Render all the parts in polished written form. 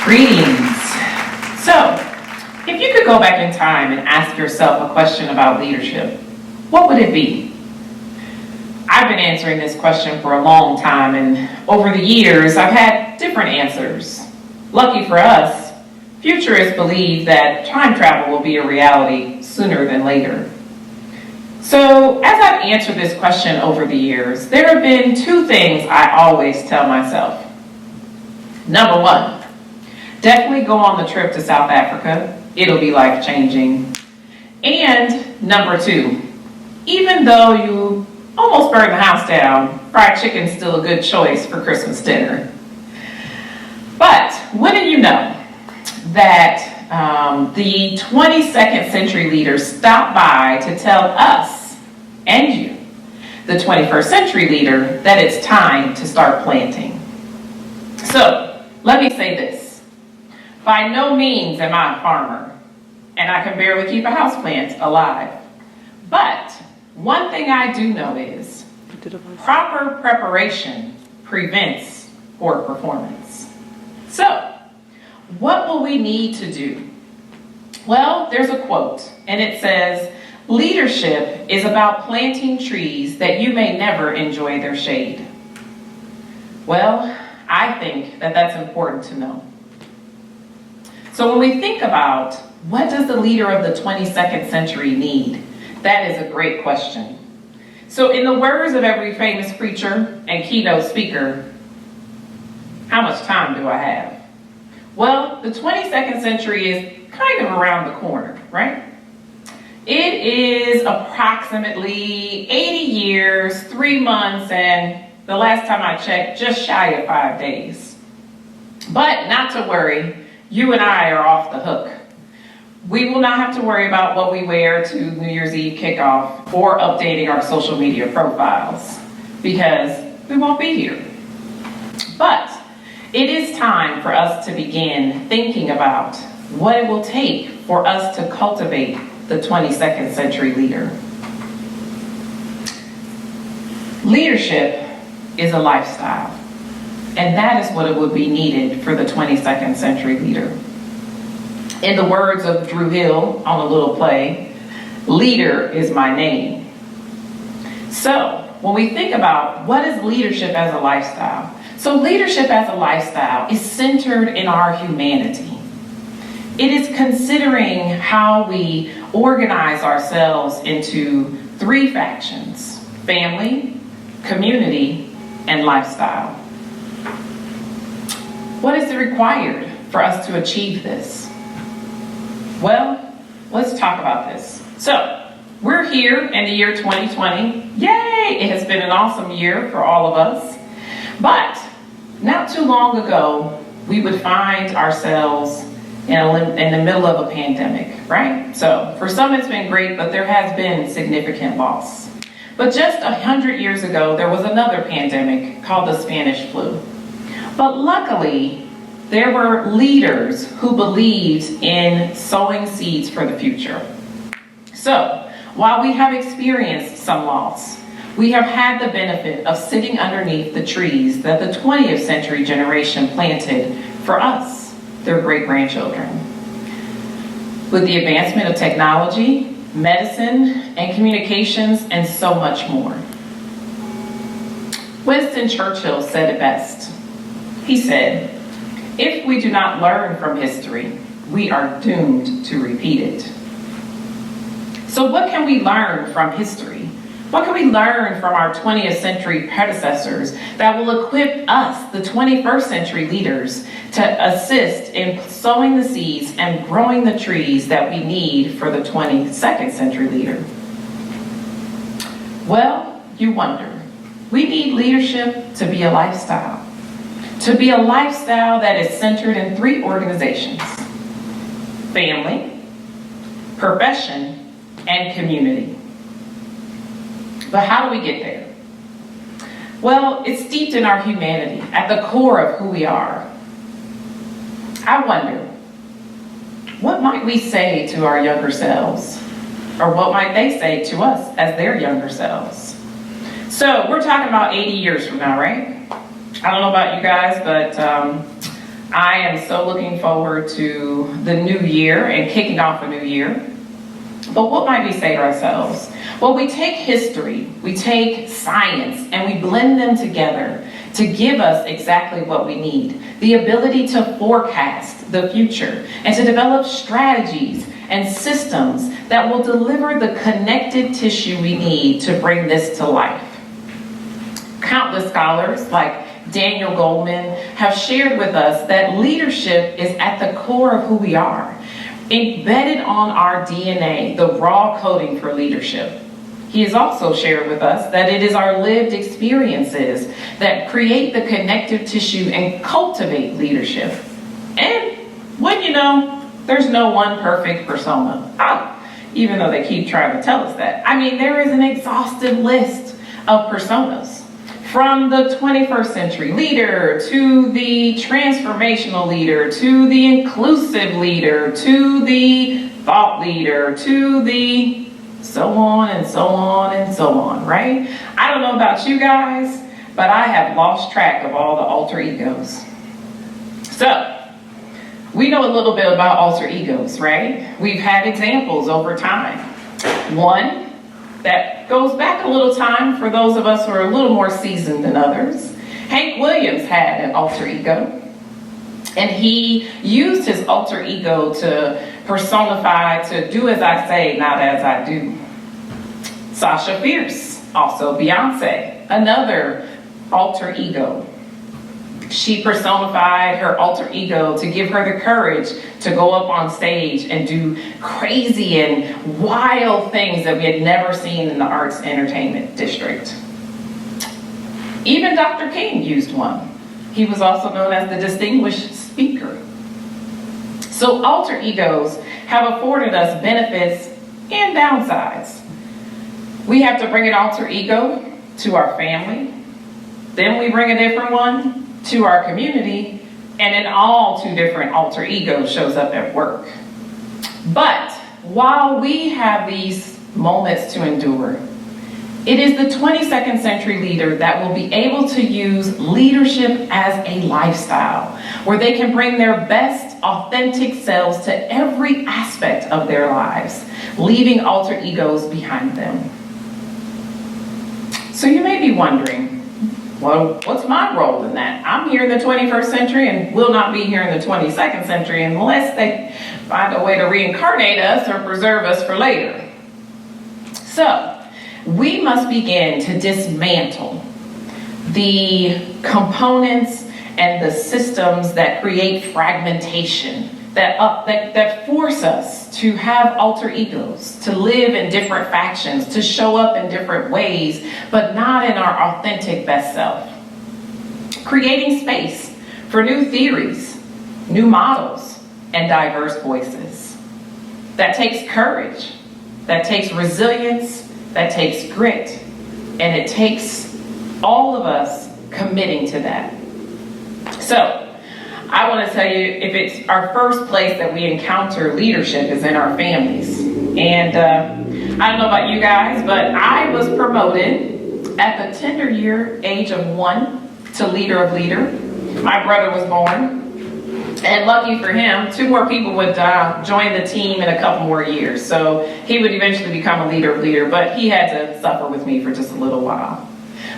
Greetings. So, if you could go back in time and ask yourself a question about leadership, what would it be? I've been answering this question for a long time, and over the years, I've had different answers. Lucky for us, futurists believe that time travel will be a reality sooner than later. So, as I've answered this question over the years, there have been two things I always tell myself. Number one, definitely go on the trip to South Africa. It'll be life-changing. And number two, even though you almost burned the house down, fried chicken's still a good choice for Christmas dinner. But wouldn't you know that the 22nd century leaders stopped by to tell us and you, the 21st century leader, that it's time to start planting. So, let me say this. By no means am I a farmer, and I can barely keep a houseplant alive. But one thing I do know is proper preparation prevents poor performance. So, what will we need to do? Well, there's a quote, and it says, "Leadership is about planting trees that you may never enjoy their shade." Well, I think that that's important to know. So when we think about what does the leader of the 22nd century need, that is a great question. So in the words of every famous preacher and keynote speaker, how much time do I have? Well, the 22nd century is kind of around the corner, right? It is approximately 80 years, 3 months, and the last time I checked, just shy of 5 days. But not to worry, you and I are off the hook. We will not have to worry about what we wear to New Year's Eve kickoff or updating our social media profiles because we won't be here. But it is time for us to begin thinking about what it will take for us to cultivate the 22nd century leader. Leadership is a lifestyle, and that is what it would be needed for the 22nd century leader. In the words of Drew Hill on a little play, "Leader is my name." So, when we think about what is leadership as a lifestyle, so leadership as a lifestyle is centered in our humanity. It is considering how we organize ourselves into 3 factions: family, community, and lifestyle. What is required for us to achieve this? Well, let's talk about this. So, we're here in the year 2020. Yay! It has been an awesome year for all of us. But not too long ago, we would find ourselves in the middle of a pandemic, right? So, for some it's been great, but there has been significant loss. But just 100 years ago, there was another pandemic called the Spanish flu. But luckily, there were leaders who believed in sowing seeds for the future. So, while we have experienced some loss, we have had the benefit of sitting underneath the trees that the 20th century generation planted for us, their great-grandchildren. With the advancement of technology, medicine, and communications, and so much more. Winston Churchill said it best. He said, "If we do not learn from history, we are doomed to repeat it." So what can we learn from history? What can we learn from our 20th century predecessors that will equip us, the 21st century leaders, to assist in sowing the seeds and growing the trees that we need for the 22nd century leader? Well, you wonder. We need leadership to be a lifestyle. To be a lifestyle that is centered in 3 organizations: family, profession, and community. But how do we get there? Well, it's steeped in our humanity, at the core of who we are. I wonder, what might we say to our younger selves? Or what might they say to us as their younger selves? So we're talking about 80 years from now, right? I don't know about you guys, but I am so looking forward to the new year and kicking off a new year. But what might we say to ourselves? Well, we take history, we take science, and we blend them together to give us exactly what we need. The ability to forecast the future and to develop strategies and systems that will deliver the connected tissue we need to bring this to life. Countless scholars like Daniel Goleman have shared with us that leadership is at the core of who we are, embedded on our DNA, the raw coding for leadership. He has also shared with us that it is our lived experiences that create the connective tissue and cultivate leadership. And when you know, there's no one perfect persona. Even though they keep trying to tell us that. I mean, there is an exhaustive list of personas. From the 21st century leader, to the transformational leader, to the inclusive leader, to the thought leader, to the so on and so on and so on, right? I don't know about you guys, but I have lost track of all the alter egos. So, we know a little bit about alter egos, right? We've had examples over time. One that goes back a little time for those of us who are a little more seasoned than others. Hank Williams had an alter ego, and he used his alter ego to personify, to do as I say, not as I do. Sasha Fierce, also Beyonce, another alter ego. She personified her alter ego to give her the courage to go up on stage and do crazy and wild things that we had never seen in the arts and entertainment district. Even Dr. King used one. He was also known as the distinguished speaker. So alter egos have afforded us benefits and downsides. We have to bring an alter ego to our family. Then we bring a different one to our community, and then all two different alter egos shows up at work. But while we have these moments to endure, it is the 22nd century leader that will be able to use leadership as a lifestyle, where they can bring their best, authentic selves to every aspect of their lives, leaving alter egos behind them. So you may be wondering, well, what's my role in that? I'm here in the 21st century and will not be here in the 22nd century unless they find a way to reincarnate us or preserve us for later. So, we must begin to dismantle the components and the systems that create fragmentation, that force us to have alter egos, to live in different factions, to show up in different ways, but not in our authentic best self. Creating space for new theories, new models, and diverse voices. That takes courage, that takes resilience, that takes grit, and it takes all of us committing to that. So, I want to tell you, if it's our first place that we encounter leadership is in our families. And I don't know about you guys, but I was promoted at the tender year age of 1 to leader of leader. My brother was born, and lucky for him, 2 more people would join the team in a couple more years. So he would eventually become a leader of leader, but he had to suffer with me for just a little while.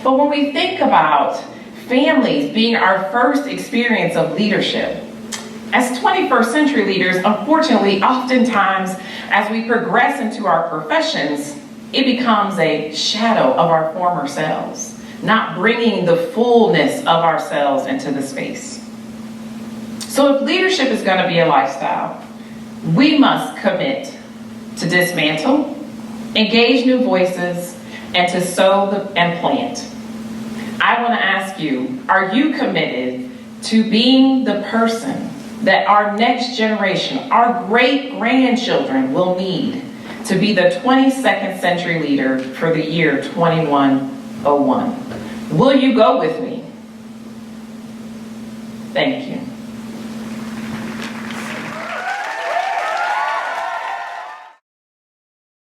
But when we think about families being our first experience of leadership, as 21st century leaders, unfortunately, oftentimes, as we progress into our professions, it becomes a shadow of our former selves, not bringing the fullness of ourselves into the space. So if leadership is going to be a lifestyle, we must commit to dismantle, engage new voices, and to sow and plant. I want to ask you, are you committed to being the person that our next generation, our great-grandchildren will need to be the 22nd century leader for the year 2101? Will you go with me? Thank you.